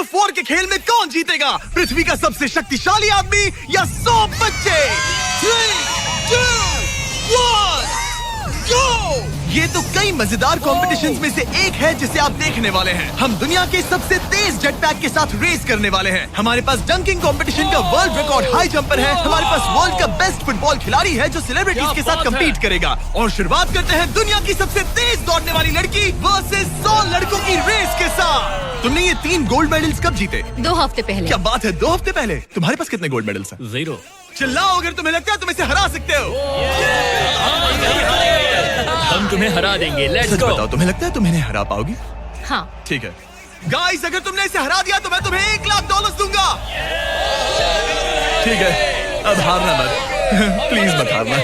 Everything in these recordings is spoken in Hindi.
ऑफ वॉर के खेल में कौन जीतेगा? पृथ्वी का सबसे शक्तिशाली आदमी या 100 बच्चे? 3, 2, 1, go! ये तो कई मजेदार कॉम्पिटिशंस में से एक है जिसे आप देखने वाले हैं। हम दुनिया के सबसे तेज जेट पैक के साथ रेस करने वाले हैं। हमारे पास डंकिंग कंपटीशन का वर्ल्ड रिकॉर्ड हाई जंपर है। हमारे पास वर्ल्ड का बेस्ट फुटबॉल खिलाड़ी है जो सेलिब्रिटीज के साथ कम्पीट करेगा। और शुरुआत करते हैं दुनिया की सबसे तेज दौड़ने वाली लड़की वर्सेस 100 लड़कों की रेस के साथ। तुमने ये 3 गोल्ड मेडल्स कब जीते? 2 हफ्ते पहले। क्या बात है, 2 हफ्ते पहले? तुम्हारे पास कितने गोल्ड मेडल्स हैं? 0। चिल्लाओ अगर तुम्हें लगता है तुम इसे हरा सकते हो। हम तुम्हें हरा देंगे। लेट्स सच गो। बताओ, तुम्हें लगता है तुम इन्हें हरा पाओगी? हाँ। ठीक है गाइस, अगर तुमने इसे हरा दिया तो मैं तुम्हें $1,00,000 दूंगा। ठीक है, अब हारना मत प्लीज मत हारना।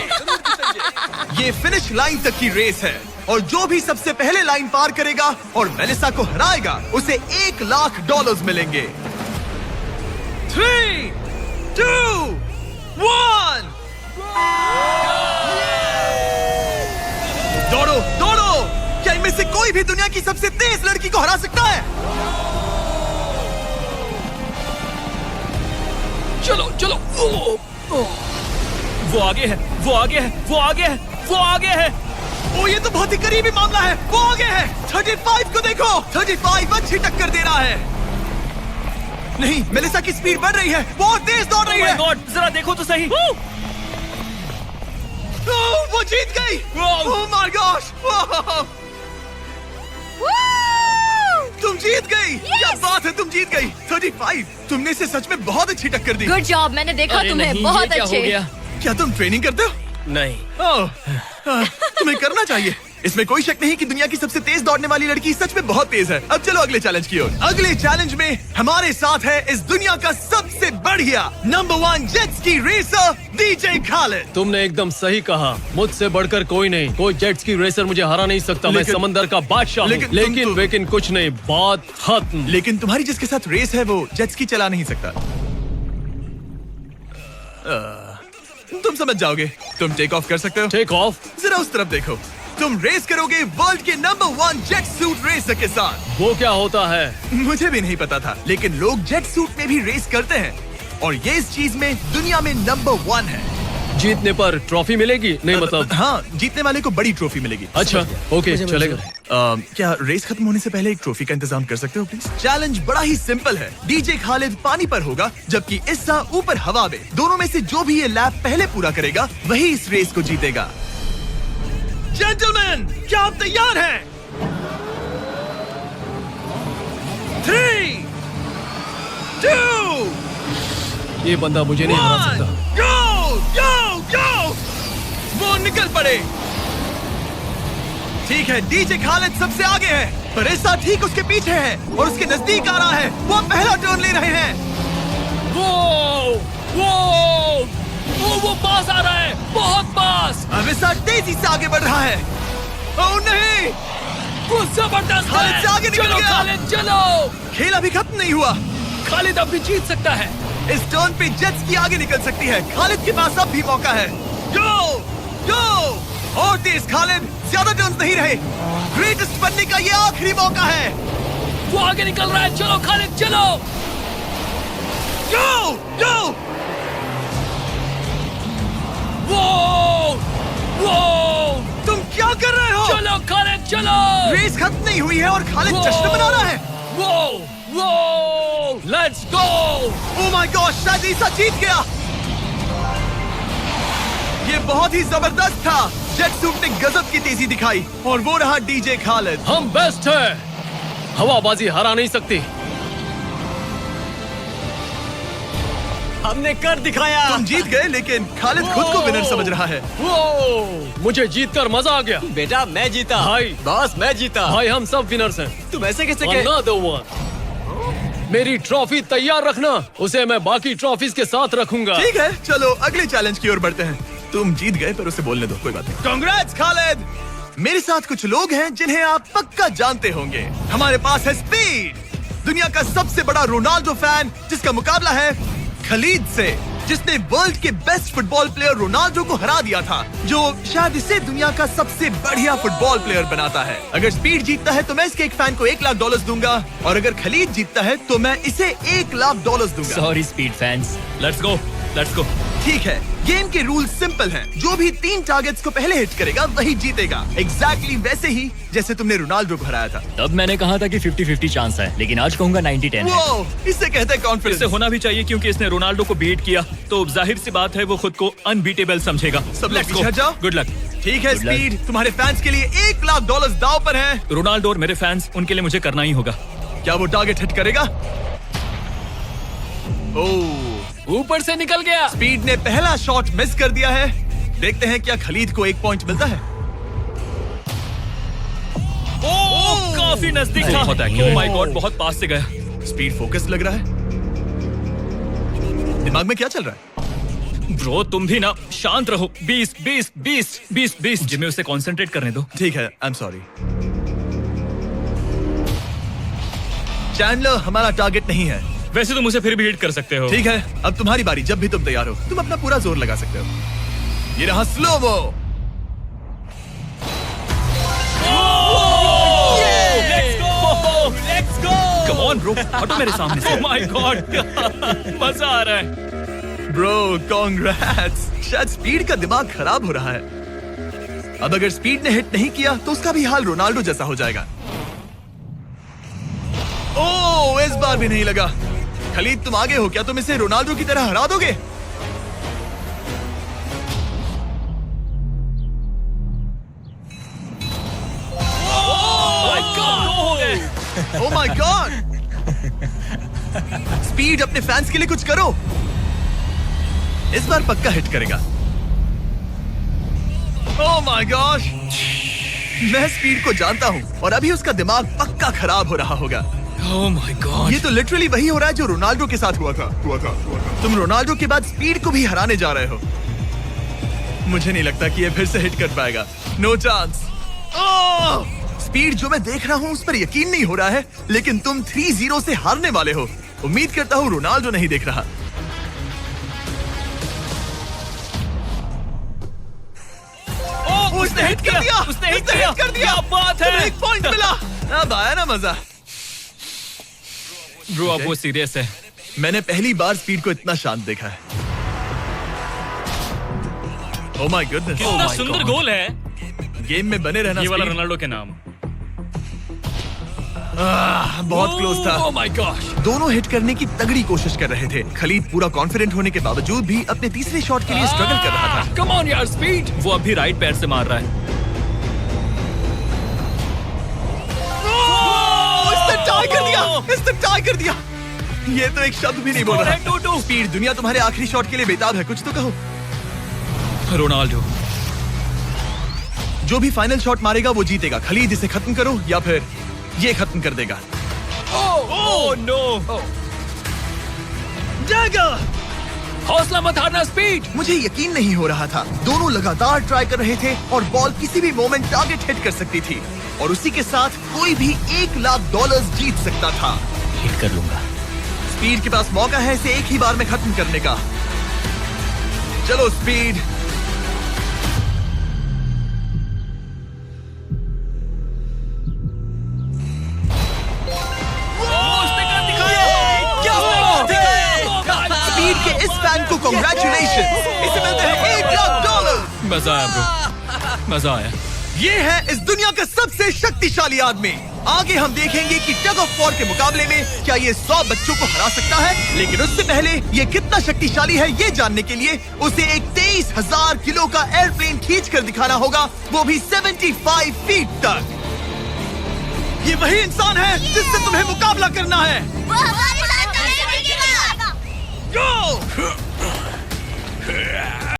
ये फिनिश लाइन तक की रेस है और जो भी सबसे पहले लाइन पार करेगा और मेलिसा को हराएगा उसे $1,00,000 मिलेंगे। 3, 2, 1 दौड़ो दौड़ो। क्या इनमें से कोई भी दुनिया की सबसे तेज लड़की को हरा सकता है? चलो चलो। वो आगे है, वो आगे है, वो आगे है, वो आगे है। ओ ये तो बहुत ही करीबी मामला है। वो आगे है। 35 को देखो, 35 अच्छी टक्कर दे रहा है। नहीं, मेलिसा की स्पीड बढ़ रही है, बहुत तेज दौड़ रही है। Oh my God, जरा देखो तो सही। वो जीत गई। ओह माय गॉश, तुम जीत गई। क्या बात है, तुम जीत गई। 35, तुमने इसे सच में बहुत अच्छी टक्कर दी। गुड जॉब, मैंने देखा अरे तुम्हें नहीं, बहुत ये क्या अच्छे। हो गया? क्या तुम ट्रेनिंग करते हो? नहीं। तुम्हें करना चाहिए। इसमें कोई शक नहीं कि दुनिया की सबसे तेज दौड़ने वाली लड़की सच में बहुत तेज है। अब चलो अगले चैलेंज की ओर। अगले चैलेंज में हमारे साथ है इस दुनिया का सबसे बढ़िया number 1 jet ski racer DJ Khalid. तुमने एकदम सही कहा, मुझसे बढ़कर कोई नहीं। कोई जेट स्की रेसर मुझे हरा नहीं सकता। मैं समंदर का बादशाह हूँ। लेकिन कुछ नहीं, बात खत्म। लेकिन तुम्हारी जिसके साथ रेस है वो जेट स्की चला नहीं सकता। तुम समझ जाओगे। तुम टेक ऑफ कर सकते हो। Take off? जरा उस तरफ देखो। तुम रेस करोगे वर्ल्ड के नंबर 1 जेट सूट रेसर के साथ। वो क्या होता है? मुझे भी नहीं पता था, लेकिन लोग जेट सूट में भी रेस करते हैं और ये इस चीज में दुनिया में नंबर 1 है। जीतने पर ट्रॉफी मिलेगी? नहीं मतलब हाँ, जीतने वाले को बड़ी ट्रॉफी मिलेगी। अच्छा, ओके, चलेगा। क्या रेस खत्म होने से पहले एक ट्रॉफी का इंतजाम कर सकते हो प्लीज? चैलेंज बड़ा ही सिंपल है। डीजे खालिद पानी पर होगा जबकि इस्सा ऊपर हवा में। दोनों में से जो भी ये लैप पहले पूरा करेगा वही इस रेस को जीतेगा। जेंटलमैन, क्या आप तैयार हैं? 3, 2, ये बंदा मुझे नहीं हरा सकता। गो गो गो। वो निकल पड़े। ठीक है, डीजे खालिद सबसे आगे है पर इस्सा ठीक उसके पीछे है और उसके नजदीक आ रहा है। वो पहला टर्न ले रहे हैं। वो पास आ रहा है, बहुत पास। अब इस्सा तेजी से आगे बढ़ रहा है। ओह नहीं, वो जबरदस्त खालिद से आगे निकल चलो गया। खालिद चलो। खेल अभी खत्म नहीं हुआ। खालिद अब भी जीत सकता है। इस टर्न पे जेट्स की आगे निकल सकती है। खालिद के पास अब भी मौका है। गो गो और तेज खालिद, ज्यादा टर्न्स नहीं रहे। ग्रेटेस्ट बनने का ये आखिरी मौका है। वो आगे निकल रहा है, चलो खालिद चलो। गो गो। वो तुम क्या कर रहे हो? चलो खालिद चलो। रेस खत्म नहीं हुई है और खालिद जश्न मना रहा है। वो let's go. Oh my God, शायद ईसा जीत गया। ये बहुत ही जबरदस्त था। जेट सूट ने गजब की तेजी दिखाई और वो रहा डीजे खालिद। हम बेस्ट है, हवाबाजी हरा नहीं सकती। हमने कर दिखाया। तुम जीत गए लेकिन खालिद खुद को विनर समझ रहा है। मुझे जीतकर मजा आ गया। बेटा मैं जीता। भाई। बॉस मैं जीता। भाई हम सब विनर्स हैं। तुम ऐसे कैसे Another one। मेरी ट्रॉफी तैयार रखना, उसे मैं बाकी ट्रॉफीज के साथ रखूंगा। ठीक है, चलो अगले चैलेंज की ओर बढ़ते हैं। तुम जीत गए पर उसे बोलने दो, कोई बात नहीं। कांग्रेट्स खालिद। मेरे साथ कुछ लोग हैं जिन्हें आप पक्का जानते होंगे। हमारे पास है स्पीड, दुनिया का सबसे बड़ा रोनाल्डो फैन जिसका मुकाबला है खलीद से। जिसने वर्ल्ड के बेस्ट फुटबॉल प्लेयर रोनाल्डो को हरा दिया था, जो शायद इसे दुनिया का सबसे बढ़िया फुटबॉल प्लेयर बनाता है। अगर स्पीड जीतता है तो मैं इसके एक फैन को $1 लाख दूंगा, और अगर खलीद जीतता है तो मैं इसे $1 लाख दूंगा। Sorry speed fans. Let's go, let's go. ठीक है, गेम के रूल सिंपल हैं। जो भी 3 टारगेट्स को पहले हिट करेगा वही जीतेगा। एग्जैक्टली वैसे ही जैसे तुमने रोनाल्डो को हराया था। तब मैंने कहा था कि 50-50 चांस है, लेकिन आज कहूंगा 90-10 है। वो इसे कहते हैं कॉन्फिडेंस। इसे होना भी चाहिए क्योंकि इसने रोनाल्डो को बीट किया, तो जाहिर सी बात है वो खुद को अनबीटेबल समझेगा। सब लोग पीछे हट जाओ। Good luck. ठीक है Good luck. स्पीड, तुम्हारे फैंस के लिए $1 लाख दांव पर है। रोनाल्डो और मेरे फैंस, उनके लिए मुझे करना ही होगा। क्या वो टारगेट हिट करेगा? ओह, ऊपर से निकल गया। स्पीड ने पहला शॉट मिस कर दिया है। देखते हैं क्या खलीद को 1 पॉइंट मिलता है। काफी नजदीक था। ओह माय गॉड, बहुत पास से गया। स्पीड फोकस लग रहा है। दिमाग में क्या चल रहा है? ब्रो तुम भी ना शांत रहो। 20 जिम्मे उसे कंसंट्रेट करने दो। ठीक है, आई एम सॉरी। चैंडलर हमारा टारगेट नहीं है। वैसे तुम उसे फिर भी हिट कर सकते हो। ठीक है, अब तुम्हारी बारी। जब भी तुम तैयार हो तुम अपना पूरा जोर लगा सकते हो। ये रहा slomo. Let's go. Come on bro, हटो मेरे सामने से। ओह माय गॉड, मजा आ रहा है। Bro congrats. शायद स्पीड का दिमाग खराब हो रहा है। अब अगर स्पीड ने हिट नहीं किया तो उसका भी हाल रोनाल्डो जैसा हो जाएगा। ओह, इस बार भी नहीं लगा। खलीद तुम आगे हो क्या? तुम इसे रोनाल्डो की तरह हरा दोगे? Oh my God. स्पीड अपने फैंस के लिए कुछ करो। इस बार पक्का हिट करेगा। ओह माय गॉश, मैं स्पीड को जानता हूँ और अभी उसका दिमाग पक्का खराब हो रहा होगा। ओह माय गॉड, ये तो लिटरली वही हो रहा है जो रोनाल्डो के साथ हुआ था। तुम रोनाल्डो के बाद स्पीड को भी हराने जा रहे हो। मुझे नहीं लगता कि ये फिर से हिट कर पाएगा। No chance. स्पीड जो मैं देख रहा हूँ उस पर यकीन नहीं हो रहा है, लेकिन तुम 3-0 से हारने वाले हो। उम्मीद करता हूँ रोनाल्डो नहीं देख रहा। उसने हिट कर दिया। उसने हिट कर दिया। क्या बात है। 1 पॉइंट मिला। अब आया ना मजा। ब्रो अब वो सीरियस है। मैंने पहली बार स्पीड को इतना शांत देखा है। Oh my goodness. कितना सुंदर गोल है। गेम में बने रहना। ये वाला स्पीड। रोनाल्डो के नाम। बहुत क्लोज था। Oh my gosh. दोनों हिट करने की तगड़ी कोशिश कर रहे थे। खलीद पूरा कॉन्फिडेंट होने के बावजूद भी अपने तीसरे शॉट के लिए स्ट्रगल कर रहा था। कम ऑन यार स्पीड। वो अभी राइट पैर से मार रहा है। इसने टाई कर दिया। इसने टाई कर दिया। ये तो एक शब्द भी नहीं बोल रहा। 2-2। स्पीड, दुनिया तुम्हारे आखिरी शॉट के लिए बेताब है। कुछ तो कहो। रोनाल्डो जो भी फाइनल शॉट मारेगा वो जीतेगा। खलीद इसे खत्म करो या फिर ये खत्म कर देगा। Oh no. डैगर! हौसला मत हारना स्पीड। मुझे यकीन नहीं हो रहा था। दोनों लगातार ट्राई कर रहे थे और बॉल किसी भी मोमेंट टारगेट हिट कर सकती थी, और उसी के साथ कोई भी $1 लाख जीत सकता था। हिट कर लूंगा। स्पीड के पास मौका है इसे एक ही बार में खत्म करने का। चलो स्पीड। स्पीड के इस फैन को कांग्रेचुलेशन। इसे मिलते हैं $1 लाख। मजा आया ब्रो, मजा आया। ये है इस दुनिया का सबसे शक्तिशाली आदमी। आगे हम देखेंगे कि टग ऑफ वॉर के मुकाबले में क्या ये 100 बच्चों को हरा सकता है, लेकिन उससे पहले ये कितना शक्तिशाली है ये जानने के लिए उसे एक 23,000 किलो का एयरप्लेन खींच कर दिखाना होगा, वो भी 75 फीट तक। ये वही इंसान है जिससे तुम्हें मुकाबला करना है। वो हमारा